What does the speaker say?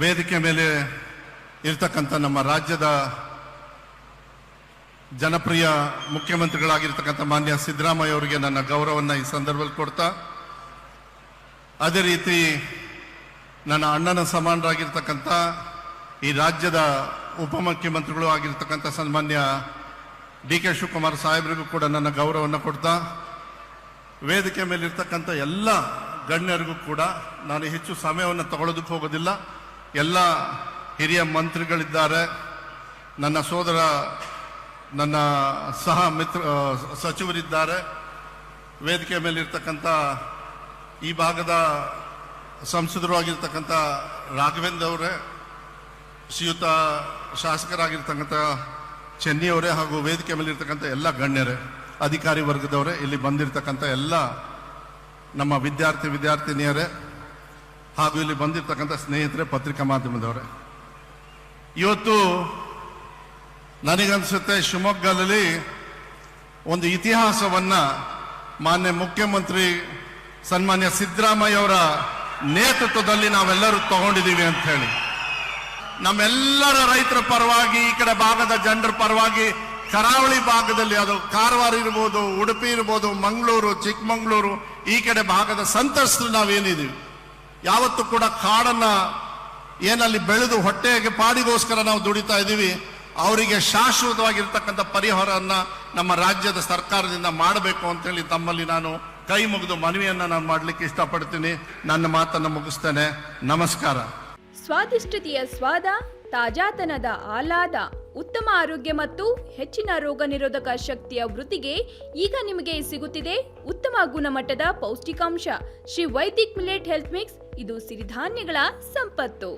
ವೇದಿಕೆ ಮೇಲೆ ಇರ್ತಕ್ಕಂಥ ನಮ್ಮ ರಾಜ್ಯದ ಜನಪ್ರಿಯ ಮುಖ್ಯಮಂತ್ರಿಗಳಾಗಿರ್ತಕ್ಕಂಥ ಮಾನ್ಯ ಸಿದ್ದರಾಮಯ್ಯ ಅವರಿಗೆ ನನ್ನ ಗೌರವವನ್ನು ಈ ಸಂದರ್ಭದಲ್ಲಿ ಕೊಡ್ತಾ, ಅದೇ ರೀತಿ ನನ್ನ ಅಣ್ಣನ ಸಮಾನರಾಗಿರ್ತಕ್ಕಂಥ ಈ ರಾಜ್ಯದ ಉಪಮುಖ್ಯಮಂತ್ರಿಗಳು ಆಗಿರ್ತಕ್ಕಂಥ ಸನ್ಮಾನ್ಯ ಡಿ ಕೆ ಶಿವಕುಮಾರ್ ಸಾಹೇಬರಿಗೂ ಕೂಡ ನನ್ನ ಗೌರವವನ್ನು ಕೊಡ್ತಾ, ವೇದಿಕೆ ಮೇಲಿರ್ತಕ್ಕಂಥ ಎಲ್ಲ ಗಣ್ಯರಿಗೂ ಕೂಡ ನಾನು ಹೆಚ್ಚು ಸಮಯವನ್ನು ತಗೊಳ್ಳೋದಕ್ಕೆ ಹೋಗೋದಿಲ್ಲ. ಎಲ್ಲ ಹಿರಿಯ ಮಂತ್ರಿಗಳಿದ್ದಾರೆ, ನನ್ನ ಸೋದರ, ನನ್ನ ಸಹ ಸಚಿವರಿದ್ದಾರೆ, ವೇದಿಕೆ ಮೇಲಿರ್ತಕ್ಕಂಥ ಈ ಭಾಗದ ಸಂಸದರು ಆಗಿರ್ತಕ್ಕಂಥ ರಾಘವೇಂದ್ರ ಅವರೇ, ಶ್ರೀಯುತ ಶಾಸಕರಾಗಿರ್ತಕ್ಕಂಥ ಚೆನ್ನಿಯವರೇ, ಹಾಗೂ ವೇದಿಕೆ ಮೇಲಿರ್ತಕ್ಕಂಥ ಎಲ್ಲ ಗಣ್ಯರೇ, ಅಧಿಕಾರಿ ವರ್ಗದವರೇ, ಇಲ್ಲಿ ಬಂದಿರತಕ್ಕಂಥ ಎಲ್ಲ ನಮ್ಮ ವಿದ್ಯಾರ್ಥಿನಿಯರೇ, ಹಾಗೂ ಇಲ್ಲಿ ಬಂದಿರತಕ್ಕಂಥ ಸ್ನೇಹಿತರೆ, ಪತ್ರಿಕಾ ಮಾಧ್ಯಮದವರೇ, ಇವತ್ತು ನನಗನ್ಸುತ್ತೆ ಶಿವಮೊಗ್ಗದಲ್ಲಿ ಒಂದು ಇತಿಹಾಸವನ್ನ ಮಾನ್ಯ ಮುಖ್ಯಮಂತ್ರಿ ಸನ್ಮಾನ್ಯ ಸಿದ್ದರಾಮಯ್ಯ ಅವರ ನೇತೃತ್ವದಲ್ಲಿ ನಾವೆಲ್ಲರೂ ತಗೊಂಡಿದ್ದೀವಿ ಅಂತ ಹೇಳಿ, ನಮ್ಮೆಲ್ಲರ ರೈತರ ಪರವಾಗಿ, ಈ ಕಡೆ ಭಾಗದ ಜನರ ಪರವಾಗಿ, ಕರಾವಳಿ ಭಾಗದಲ್ಲಿ ಅದು ಕಾರವಾರ ಇರ್ಬೋದು, ಉಡುಪಿ ಇರ್ಬೋದು, ಮಂಗಳೂರು, ಚಿಕ್ಕಮಗಳೂರು, ಈ ಕಡೆ ಭಾಗದ ಸಂತ್ರಸ್ತರು ನಾವೇನಿದ್ದೀವಿ, ಯಾವತ್ತೂ ಕೂಡ ಕಾಡನ್ನ ಏನಲ್ಲಿ ಬೆಳೆದು ಹೊಟ್ಟೆಗೆ ಪಾಡಿಗೋಸ್ಕರ ನಾವು ದುಡಿತಾ ಇದ್ದೀವಿ, ಅವರಿಗೆ ಶಾಶ್ವತವಾಗಿರ್ತಕ್ಕಂಥ ಪರಿಹಾರವನ್ನ ನಮ್ಮ ರಾಜ್ಯದ ಸರ್ಕಾರದಿಂದ ಮಾಡಬೇಕು ಅಂತೇಳಿ ತಮ್ಮಲ್ಲಿ ನಾನು ಕೈ ಮುಗಿದು ಮನವಿಯನ್ನ ನಾನು ಮಾಡಲಿಕ್ಕೆ ಇಷ್ಟಪಡ್ತೀನಿ. ನನ್ನ ಮಾತನ್ನು ಮುಗಿಸ್ತೇನೆ. ನಮಸ್ಕಾರ. ಸ್ವಾದಿಷ್ಟತೆಯ ಸ್ವಾದ, ತಾಜಾತನದ ಆಹ್ಲಾದ, ಉತ್ತಮ ಆರೋಗ್ಯ ಮತ್ತು ಹೆಚ್ಚಿನ ರೋಗ ನಿರೋಧಕ ಶಕ್ತಿಯ ವೃದ್ಧಿಗೆ ಈಗ ನಿಮಗೆ ಸಿಗುತ್ತಿದೆ ಉತ್ತಮ ಗುಣಮಟ್ಟದ ಪೌಷ್ಟಿಕಾಂಶ Shri Vaidik millet health mix. ಇದು ಸಿರಿಧಾನ್ಯಗಳ ಸಂಪತ್ತು.